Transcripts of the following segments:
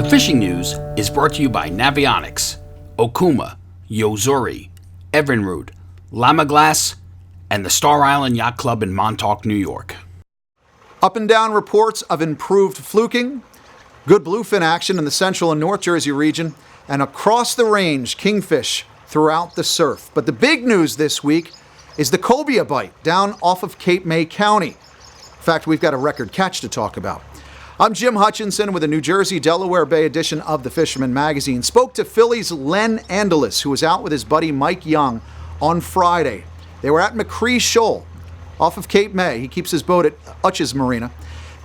fishing news is brought to you by Navionics, Okuma, Yozuri, Evinrude, Llama Glass, and the Star Island Yacht Club in Montauk, New York. Up and down reports of improved fluking, good bluefin action in the central and North Jersey region, and across the range, kingfish throughout the surf. But the big news this week is the cobia bite down off of Cape May County. In fact, we've got a record catch to talk about. I'm Jim Hutchinson with a New Jersey, Delaware Bay edition of the Fisherman magazine. Spoke to Philly's Len Andalis, who was out with his buddy Mike Young on Friday. They were at McCrie Shoal off of Cape May. He keeps his boat at Utsch's Marina.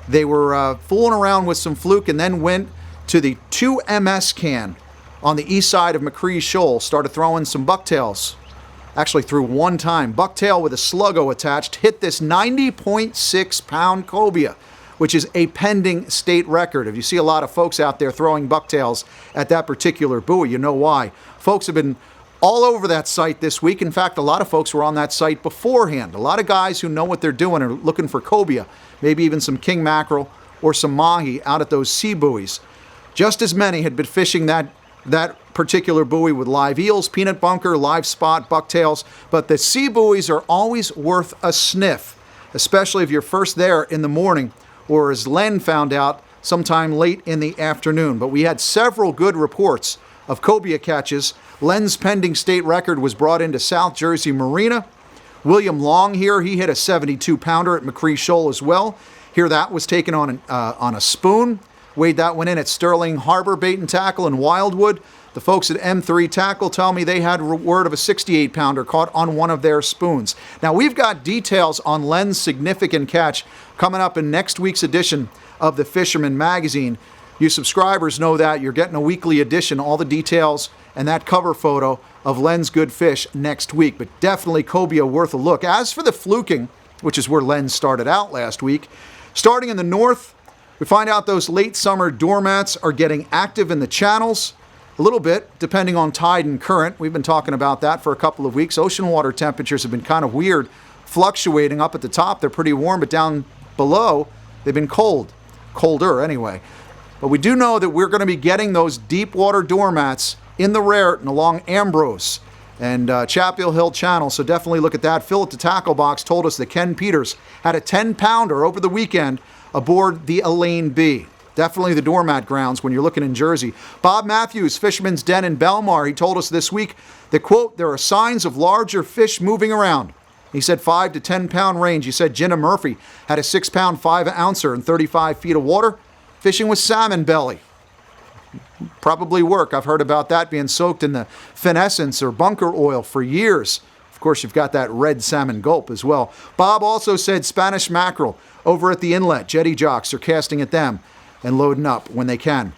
They were fooling around with some fluke and then went to the 2MS can on the east side of McCrie Shoal, started throwing some bucktails. Actually threw one time. Bucktail with a sluggo attached hit this 90.6 pound cobia, which is a pending state record. If you see a lot of folks out there throwing bucktails at that particular buoy, you know why. Folks have been all over that site this week. In fact, a lot of folks were on that site beforehand. A lot of guys who know what they're doing are looking for cobia, maybe even some king mackerel or some mahi out at those sea buoys. Just as many had been fishing that particular buoy with live eels, peanut bunker, live spot, bucktails, but the sea buoys are always worth a sniff, especially if you're first there in the morning, or as Len found out, sometime late in the afternoon. But we had several good reports of cobia catches. Len's pending state record was brought into South Jersey Marina. William Long here, he hit a 72-pounder at McCrie Shoal as well. Here that was taken on a spoon. Weighed that one in at Sterling Harbor Bait and Tackle in Wildwood. The folks at M3 Tackle tell me they had word of a 68-pounder caught on one of their spoons. Now, we've got details on Len's significant catch coming up in next week's edition of the Fisherman magazine. You subscribers know that. You're getting a weekly edition, all the details and that cover photo of Len's good fish next week. But definitely cobia worth a look. As for the fluking, which is where Len started out last week, starting in the north, we find out those late summer doormats are getting active in the channels. A little bit, depending on tide and current. We've been talking about that for a couple of weeks. Ocean water temperatures have been kind of weird, fluctuating. Up at the top, they're pretty warm, but down below, they've been cold. Colder, anyway. But we do know that we're going to be getting those deep water doormats in the Raritan along Ambrose and Chapel Hill Channel, so definitely look at that. Phil at the tackle box told us that Ken Peters had a 10-pounder over the weekend aboard the Elaine B. Definitely the doormat grounds when you're looking in Jersey. Bob Matthews, Fisherman's Den in Belmar, he told us this week that, quote, there are signs of larger fish moving around. He said 5 to 10 pound range. He said Jenna Murphy had a 6-pound 5-ouncer in 35 feet of water, fishing with salmon belly. Probably work. I've heard about that being soaked in the finessence or bunker oil for years. Of course, you've got that red salmon gulp as well. Bob also said Spanish mackerel over at the inlet. Jetty jocks are casting at them and loading up when they can.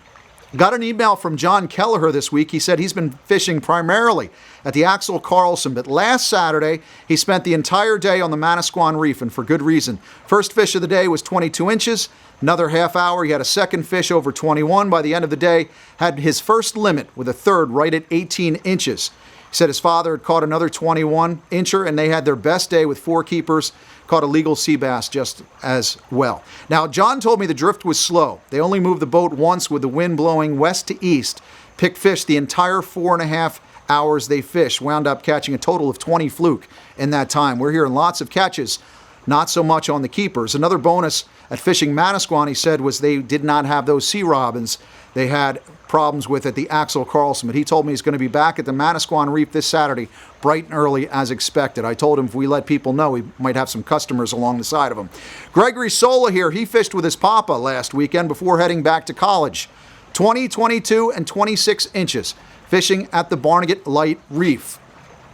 Got an email from John Kelleher this week. He said he's been fishing primarily at the Axel Carlson, but last Saturday he spent the entire day on the Manasquan Reef, and for good reason. First fish of the day was 22 inches. Another half hour, he had a second fish over 21. By the end of the day, had his first limit with a third right at 18 inches. He said his father had caught another 21-incher, and they had their best day with 4 keepers, caught a legal sea bass just as well. Now, John told me the drift was slow. They only moved the boat once with the wind blowing west to east. Picked fish the entire 4.5 hours they fished. Wound up catching a total of 20 fluke in that time. We're hearing lots of catches, not so much on the keepers. Another bonus at fishing Manasquan, he said, was they did not have those sea robins they had problems with at the Axel Carlson. But he told me he's going to be back at the Manasquan Reef this Saturday, bright and early as expected. I told him if we let people know, we might have some customers along the side of him. Gregory Sola here, he fished with his papa last weekend before heading back to college. 20, 22, and 26 inches, fishing at the Barnegat Light Reef.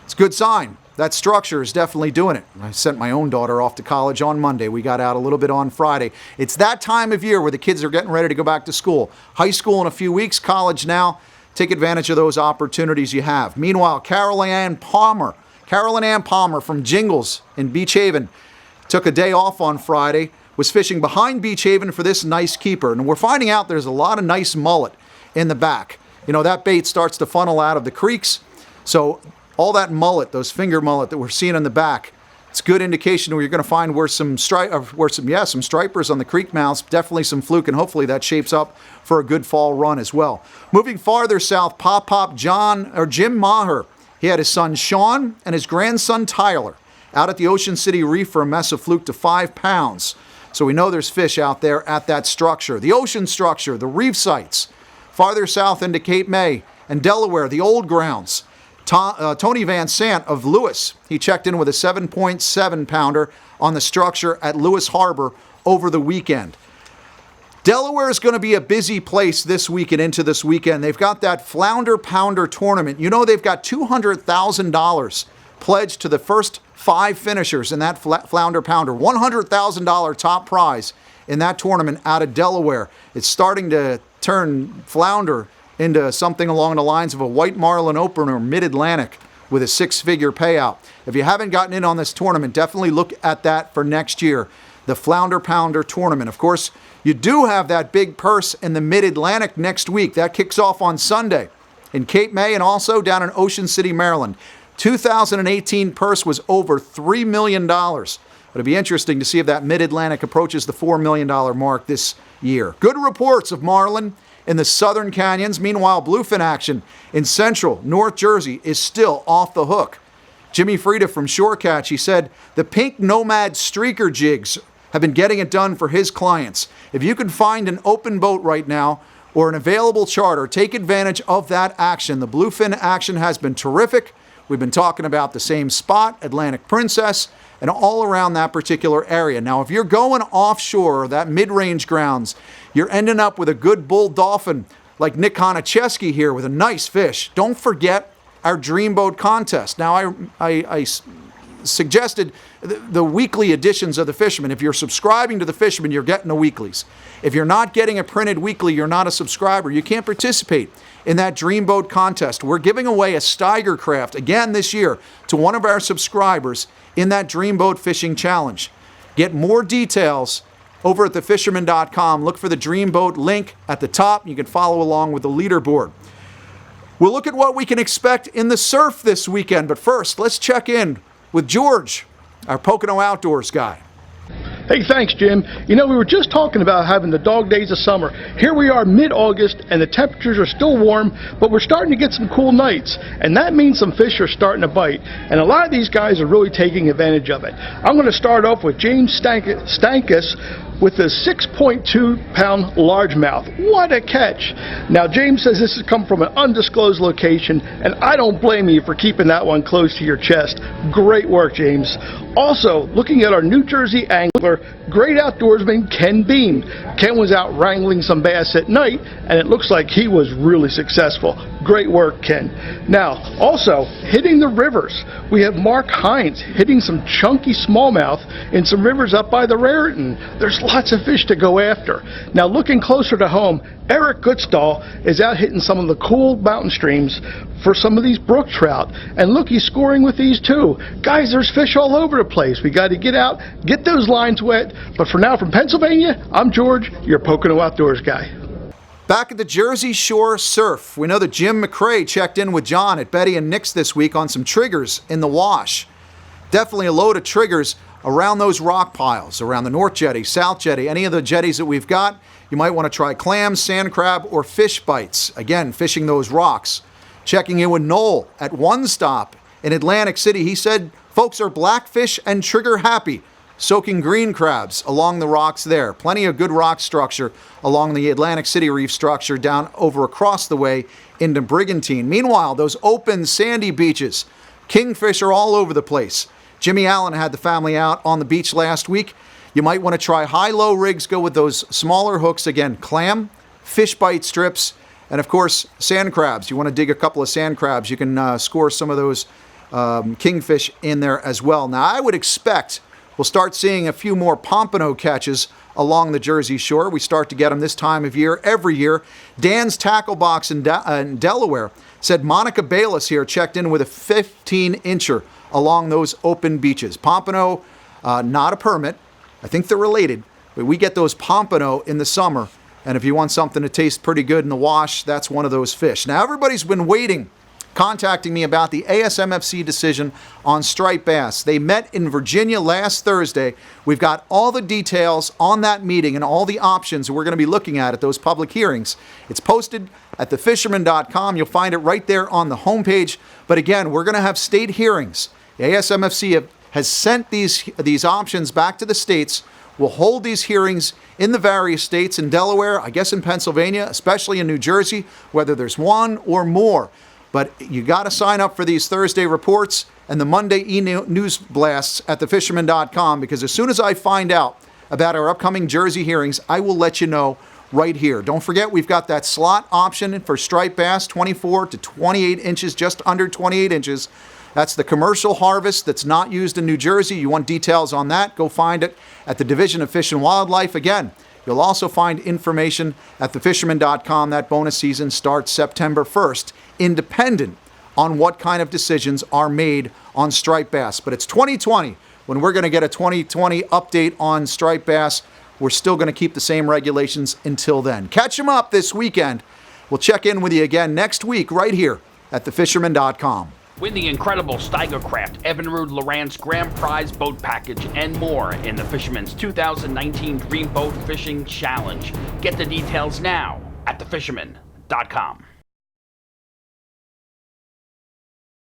It's a good sign. That structure is definitely doing it. I sent my own daughter off to college on Monday. We got out a little bit on Friday. It's that time of year where the kids are getting ready to go back to school. High school in a few weeks, college now. Take advantage of those opportunities you have. Meanwhile, Carol Ann Palmer from Jingles in Beach Haven took a day off on Friday, was fishing behind Beach Haven for this nice keeper. And we're finding out there's a lot of nice mullet in the back. You know, that bait starts to funnel out of the creeks. So all that mullet, those finger mullet that we're seeing in the back, It's a good indication where you're going to find some stripers on the creek mouths, definitely some fluke, and hopefully that shapes up for a good fall run as well. Moving farther south, Jim Maher. He had his son Sean and his grandson Tyler out at the Ocean City Reef for a mess of fluke to 5 pounds. So we know there's fish out there at that structure. The ocean structure, the reef sites. Farther south into Cape May and Delaware, the old grounds. Tony Van Sant of Lewis, he checked in with a 7.7 pounder on the structure at Lewis Harbor over the weekend. Delaware is going to be a busy place this week and into this weekend. They've got that Flounder Pounder tournament. You know they've got $200,000 pledged to the first 5 finishers in that Flounder Pounder. $100,000 top prize in that tournament out of Delaware. It's starting to turn flounder into something along the lines of a white marlin opener mid-Atlantic with a 6-figure payout. If you haven't gotten in on this tournament, definitely look at that for next year. The Flounder Pounder tournament. Of course, you do have that big purse in the mid-Atlantic next week. That kicks off on Sunday in Cape May and also down in Ocean City, Maryland. 2018 purse was over $3 million. It'll be interesting to see if that mid-Atlantic approaches the $4 million mark this year. Good reports of marlin in the southern canyons. Meanwhile, bluefin action in central North Jersey is still off the hook. Jimmy Frieda from Shore Catch, he said, the pink nomad streaker jigs have been getting it done for his clients. If you can find an open boat right now or an available charter, take advantage of that action. The bluefin action has been terrific. We've been talking about the same spot, Atlantic Princess, and all around that particular area. Now, if you're going offshore, that mid-range grounds, you're ending up with a good bull dolphin like Nick Honachesky here with a nice fish. Don't forget our Dream Boat contest. Now, I suggested the weekly editions of the Fisherman. If you're subscribing to the Fisherman, you're getting the weeklies. If you're not getting a printed weekly, you're not a subscriber. You can't participate in that Dream Boat contest. We're giving away a Steiger craft again this year to one of our subscribers in that Dream Boat Fishing Challenge. Get more details over at thefisherman.com. Look for the Dream Boat link at the top. You can follow along with the leaderboard. We'll look at what we can expect in the surf this weekend. But first, let's check in with George, our Pocono Outdoors guy. Hey, thanks, Jim. You know, we were just talking about having the dog days of summer. Here we are mid-August, and the temperatures are still warm, but we're starting to get some cool nights, and that means some fish are starting to bite, and a lot of these guys are really taking advantage of it. I'm going to start off with James Stankus with a 6.2-pound largemouth. What a catch! Now, James says this has come from an undisclosed location, and I don't blame you for keeping that one close to your chest. Great work, James. Also, looking at our New Jersey angler, great outdoorsman Ken Beam. Ken was out wrangling some bass at night, and it looks like he was really successful. Great work, Ken. Now, also, hitting the rivers, we have Mark Hines hitting some chunky smallmouth in some rivers up by the Raritan. There's lots of fish to go after. Now, looking closer to home, Eric Goodstall is out hitting some of the cool mountain streams for some of these brook trout. And look, he's scoring with these too. Guys, there's fish all over the place. We got to get out, get those lines wet. But for now, from Pennsylvania, I'm George, your Pocono Outdoors guy. Back at the Jersey Shore Surf, we know that Jim McCrie checked in with John at Betty and Nick's this week on some triggers in the wash. Definitely a load of triggers around those rock piles, around the North Jetty, South Jetty, any of the jetties that we've got. You might want to try clams, sand crab, or fish bites. Again, fishing those rocks. Checking in with Noel at One Stop in Atlantic City. He said folks are blackfish and trigger happy, soaking green crabs along the rocks there. Plenty of good rock structure along the Atlantic City Reef structure down over across the way into Brigantine. Meanwhile, those open sandy beaches, kingfish are all over the place. Jimmy Allen had the family out on the beach last week. You might want to try high-low rigs, go with those smaller hooks. Again, clam, fish bite strips, and of course, sand crabs. You want to dig a couple of sand crabs, you can score some of those kingfish in there as well. Now, I would expect we'll start seeing a few more pompano catches along the Jersey Shore. We start to get them this time of year, every year. Dan's Tackle Box in Delaware said Monica Bayless here checked in with a 15-incher along those open beaches. Pompano, not a permit. I think they're related, but we get those pompano in the summer, and if you want something to taste pretty good in the wash, that's one of those fish. Now, everybody's been waiting contacting me about the ASMFC decision on striped bass. They met in Virginia last Thursday. We've got all the details on that meeting and all the options we're going to be looking at those public hearings. It's posted at thefisherman.com. You'll find it right there on the homepage. But again, we're going to have state hearings. The ASMFC has sent these options back to the states. We'll hold these hearings in the various states, in Delaware, I guess in Pennsylvania, especially in New Jersey, whether there's one or more. But you got to sign up for these Thursday reports and the Monday news blasts at thefisherman.com, because as soon as I find out about our upcoming Jersey hearings, I will let you know right here. Don't forget, we've got that slot option for striped bass, 24 to 28 inches, just under 28 inches. That's the commercial harvest that's not used in New Jersey. You want details on that, go find it at the Division of Fish and Wildlife. Again, you'll also find information at thefisherman.com. That bonus season starts September 1st, independent on what kind of decisions are made on striped bass. But it's 2020 when we're going to get a 2020 update on striped bass. We're still going to keep the same regulations until then. Catch them up this weekend. We'll check in with you again next week right here at thefisherman.com. Win the incredible Steigercraft Evinrude Lowrance Grand Prize Boat Package and more in the Fisherman's 2019 Dream Boat Fishing Challenge. Get the details now at thefisherman.com.